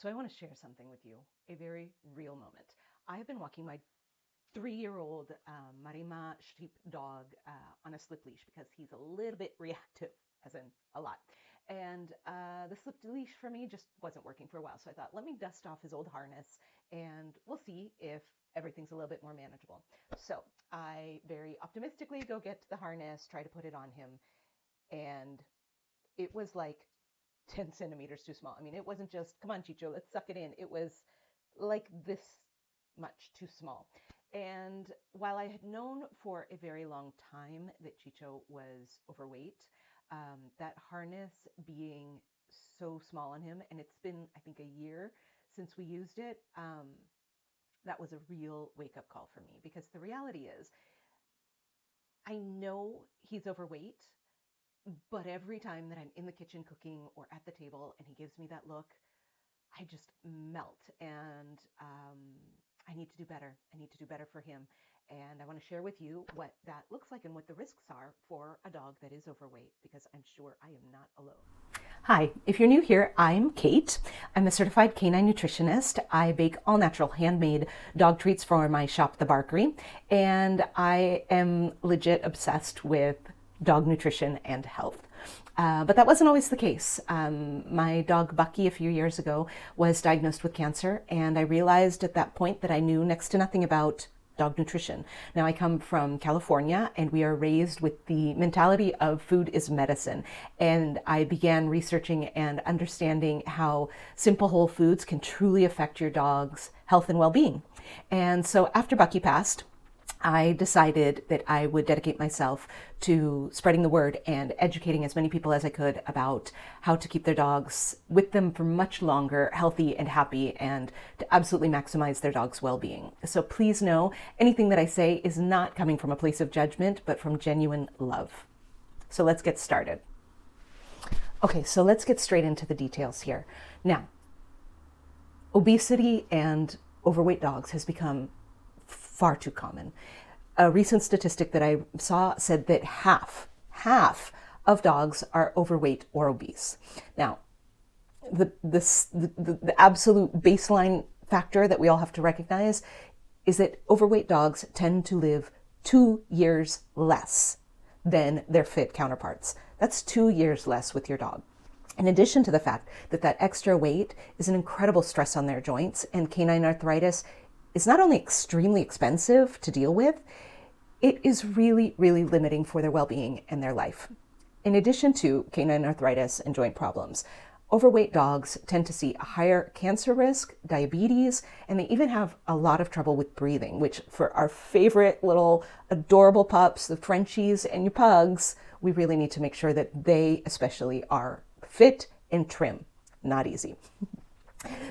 So I want to share something with you, a very real moment. I have been walking my 3-year-old Marima sheep dog on a slip leash because he's a little bit reactive, as in a lot. And the slip leash for me just wasn't working for a while. So I thought, let me dust off his old harness and we'll see if everything's a little bit more manageable. So I very optimistically go get the harness, try to put it on him, and it was like 10 centimeters too small. I mean, it wasn't just, come on, Chicho, let's suck it in. It was like this much too small. And while I had known for a very long time that Chicho was overweight, that harness being so small on him, and it's been, I think, a year since we used it, that was a real wake-up call for me. Because the reality is, I know he's overweight, but every time that I'm in the kitchen cooking or at the table and he gives me that look, I just melt. And I need to do better. I need to do better for him. And I want to share with you what that looks like and what the risks are for a dog that is overweight, because I'm sure I am not alone. Hi, if you're new here, I'm Kate. I'm a certified canine nutritionist. I bake all natural handmade dog treats for my shop, the Barkery, and I am legit obsessed with dog nutrition and health. But that wasn't always the case. My dog Bucky a few years ago was diagnosed with cancer, and I realized at that point that I knew next to nothing about dog nutrition. Now, I come from California, and we are raised with the mentality of food is medicine. And I began researching and understanding how simple whole foods can truly affect your dog's health and well-being. And so after Bucky passed, I decided that I would dedicate myself to spreading the word and educating as many people as I could about how to keep their dogs with them for much longer, healthy and happy, and to absolutely maximize their dog's well-being. So please know, anything that I say is not coming from a place of judgment, but from genuine love. So let's get started. Okay, so let's get straight into the details here. Now, obesity and overweight dogs has become far too common. A recent statistic that I saw said that half of dogs are overweight or obese. Now, the absolute baseline factor that we all have to recognize is that overweight dogs tend to live 2 years less than their fit counterparts. That's 2 years less with your dog. In addition to the fact that that extra weight is an incredible stress on their joints, and canine arthritis is not only extremely expensive to deal with, it is really, really limiting for their well-being and their life. In addition to canine arthritis and joint problems, overweight dogs tend to see a higher cancer risk, diabetes, and they even have a lot of trouble with breathing, which for our favorite little adorable pups, the Frenchies and your pugs, we really need to make sure that they especially are fit and trim. Not easy.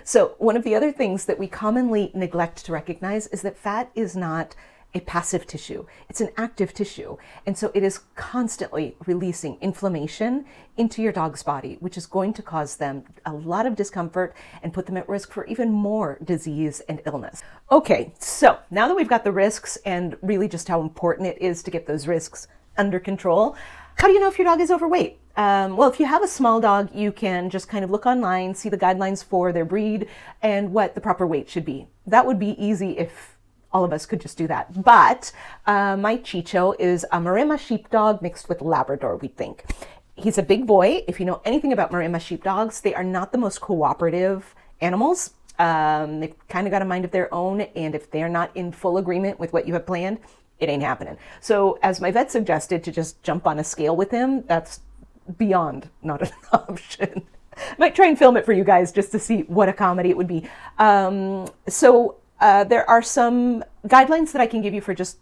So one of the other things that we commonly neglect to recognize is that fat is not a passive tissue. It's an active tissue. And so it is constantly releasing inflammation into your dog's body, which is going to cause them a lot of discomfort and put them at risk for even more disease and illness. Okay, so now that we've got the risks and really just how important it is to get those risks under control, how do you know if your dog is overweight? Well, if you have a small dog, you can just kind of look online, see the guidelines for their breed and what the proper weight should be. That would be easy if all of us could just do that. But my Chicho is a Maremma sheepdog mixed with Labrador, we think. He's a big boy. If you know anything about Maremma sheepdogs, they are not the most cooperative animals. They've kind of got a mind of their own, and if they're not in full agreement with what you have planned, it ain't happening. So as my vet suggested, to just jump on a scale with him, that's beyond not an option. I might try and film it for you guys just to see what a comedy it would be. There are some guidelines that I can give you for just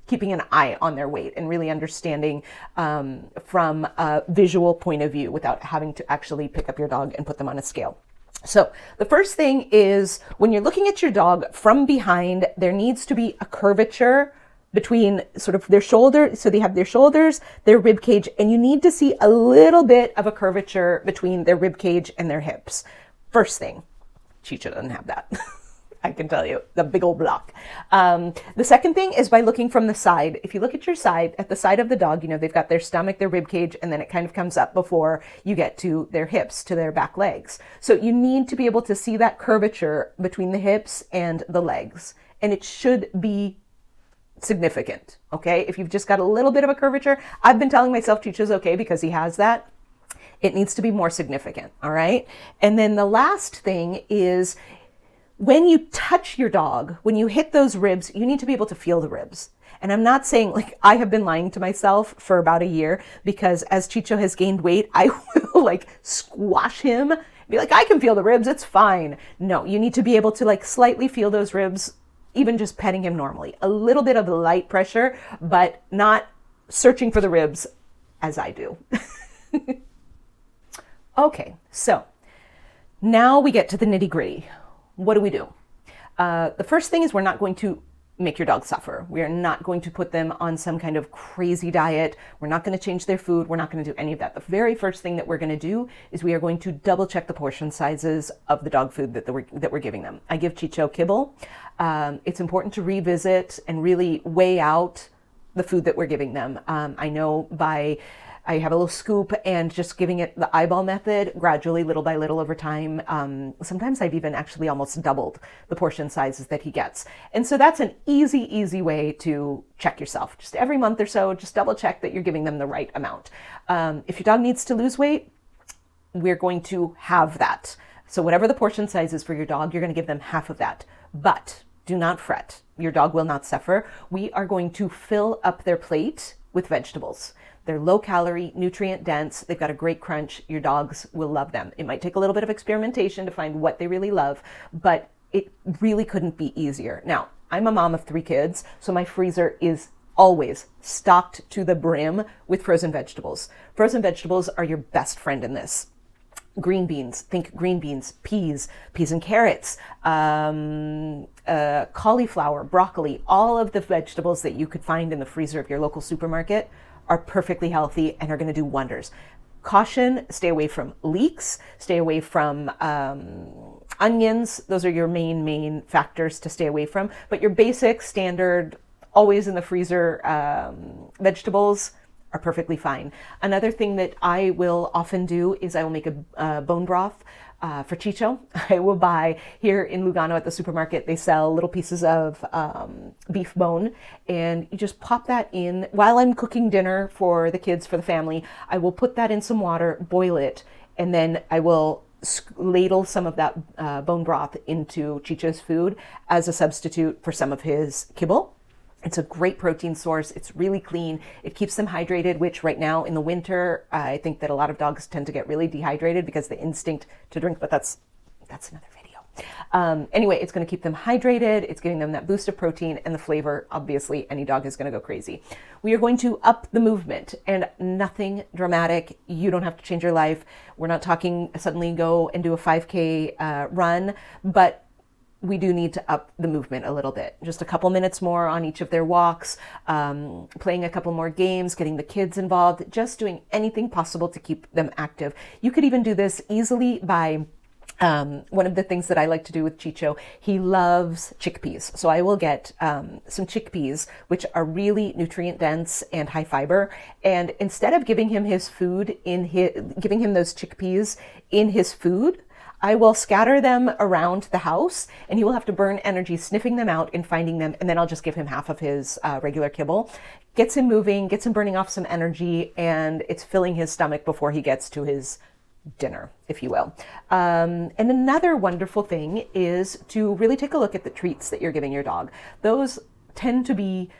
keeping an eye on their weight and really understanding from a visual point of view without having to actually pick up your dog and put them on a scale. So the first thing is, when you're looking at your dog from behind, there needs to be a curvature between sort of their shoulder. So they have their shoulders, their rib cage, and you need to see a little bit of a curvature between their rib cage and their hips. First thing, Chicho doesn't have that. I can tell you, the big old block. The second thing is by looking from the side. If you look at your side, at the side of the dog, they've got their stomach, their rib cage, and then it kind of comes up before you get to their hips, to their back legs. So you need to be able to see that curvature between the hips and the legs. And it should be significant, okay? If you've just got a little bit of a curvature, I've been telling myself Chicho's okay because he has that. It needs to be more significant, all right? And then the last thing is when you touch your dog, when you hit those ribs, you need to be able to feel the ribs. And I'm not saying, like, I have been lying to myself for about a year because as Chicho has gained weight, I will like squash him, be like, I can feel the ribs, it's fine. No, you need to be able to like slightly feel those ribs, even just petting him normally. A little bit of light pressure, but not searching for the ribs as I do. Okay, so now we get to the nitty gritty. What do we do? The first thing is we're not going to make your dog suffer. We are not going to put them on some kind of crazy diet. We're not going to change their food. We're not going to do any of that. The very first thing that we're going to do is we are going to double check the portion sizes of the dog food that we're giving them. I give Chicho kibble. It's important to revisit and really weigh out the food that we're giving them. I know I have a little scoop and just giving it the eyeball method gradually, little by little over time. Sometimes I've even actually almost doubled the portion sizes that he gets. And so that's an easy way to check yourself. Just every month or so, just double check that you're giving them the right amount. If your dog needs to lose weight, we're going to have that. So whatever the portion size is for your dog, you're going to give them half of that. But do not fret. Your dog will not suffer. We are going to fill up their plate with vegetables. They're low calorie, nutrient dense. They've got a great crunch. Your dogs will love them. It might take a little bit of experimentation to find what they really love, but it really couldn't be easier. Now, I'm a mom of 3 kids, so my freezer is always stocked to the brim with frozen vegetables. Frozen vegetables are your best friend in this. Green beans, think green beans, peas and carrots, cauliflower, broccoli, all of the vegetables that you could find in the freezer of your local supermarket are perfectly healthy and are going to do wonders. Caution, stay away from leeks, stay away from onions. Those are your main factors to stay away from. But your basic, standard, always in the freezer vegetables are perfectly fine. Another thing that I will often do is I will make a bone broth for Chicho. I will buy here in Lugano at the supermarket, they sell little pieces of beef bone, and you just pop that in while I'm cooking dinner for the kids, for the family. I will put that in some water, boil it, and then I will ladle some of that bone broth into Chicho's food as a substitute for some of his kibble. It's a great protein source. It's really clean. It keeps them hydrated, which right now in the winter, I think that a lot of dogs tend to get really dehydrated because the instinct to drink, but that's another video. Anyway, it's going to keep them hydrated. It's giving them that boost of protein and the flavor. Obviously, any dog is going to go crazy. We are going to up the movement, and nothing dramatic. You don't have to change your life. We're not talking suddenly go and do a 5K run, but we do need to up the movement a little bit. Just a couple minutes more on each of their walks, playing a couple more games, getting the kids involved, just doing anything possible to keep them active. You could even do this easily by one of the things that I like to do with Chicho, he loves chickpeas. So I will get some chickpeas, which are really nutrient dense and high fiber. And instead of giving him his food giving him those chickpeas in his food, I will scatter them around the house, and he will have to burn energy sniffing them out and finding them, and then I'll just give him half of his regular kibble. Gets him moving, gets him burning off some energy, and it's filling his stomach before he gets to his dinner, if you will. And another wonderful thing is to really take a look at the treats that you're giving your dog. Those tend to be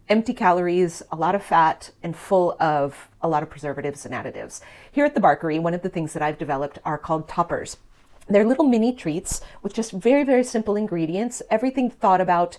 empty calories, a lot of fat, and full of a lot of preservatives and additives. Here at the Barkery, one of the things that I've developed are called toppers. They're little mini treats with just very simple ingredients, everything thought about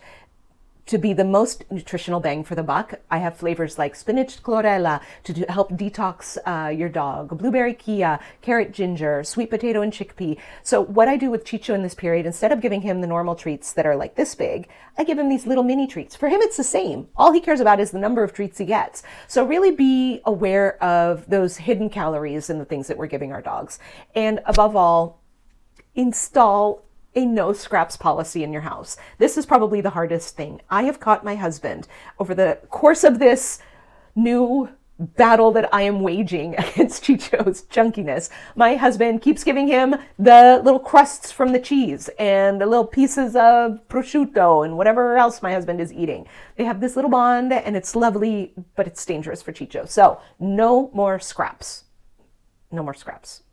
to be the most nutritional bang for the buck. I have flavors like spinach chlorella to help detox your dog, blueberry kia, carrot ginger, sweet potato and chickpea. So what I do with Chicho in this period, instead of giving him the normal treats that are like this big, I give him these little mini treats. For him, it's the same. All he cares about is the number of treats he gets. So really be aware of those hidden calories in the things that we're giving our dogs. And above all, install a no scraps policy in your house. This is probably the hardest thing. I have caught my husband over the course of this new battle that I am waging against Chicho's junkiness. My husband keeps giving him the little crusts from the cheese and the little pieces of prosciutto and whatever else my husband is eating. They have this little bond and it's lovely, but it's dangerous for Chicho. So no more scraps. No more scraps.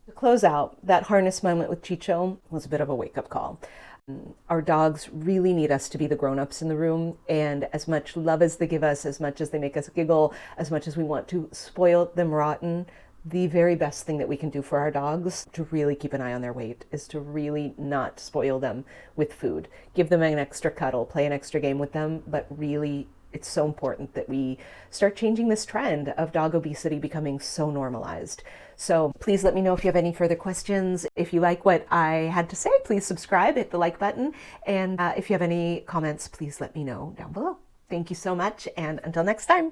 To close out, that harness moment with Chicho was a bit of a wake-up call. Our dogs really need us to be the grown-ups in the room, and as much love as they give us, as much as they make us giggle, as much as we want to spoil them rotten, the very best thing that we can do for our dogs to really keep an eye on their weight is to really not spoil them with food. Give them an extra cuddle, play an extra game with them, but really it's so important that we start changing this trend of dog obesity becoming so normalized. So please let me know if you have any further questions. If you like what I had to say, please subscribe, hit the like button. And if you have any comments, please let me know down below. Thank you so much. And until next time.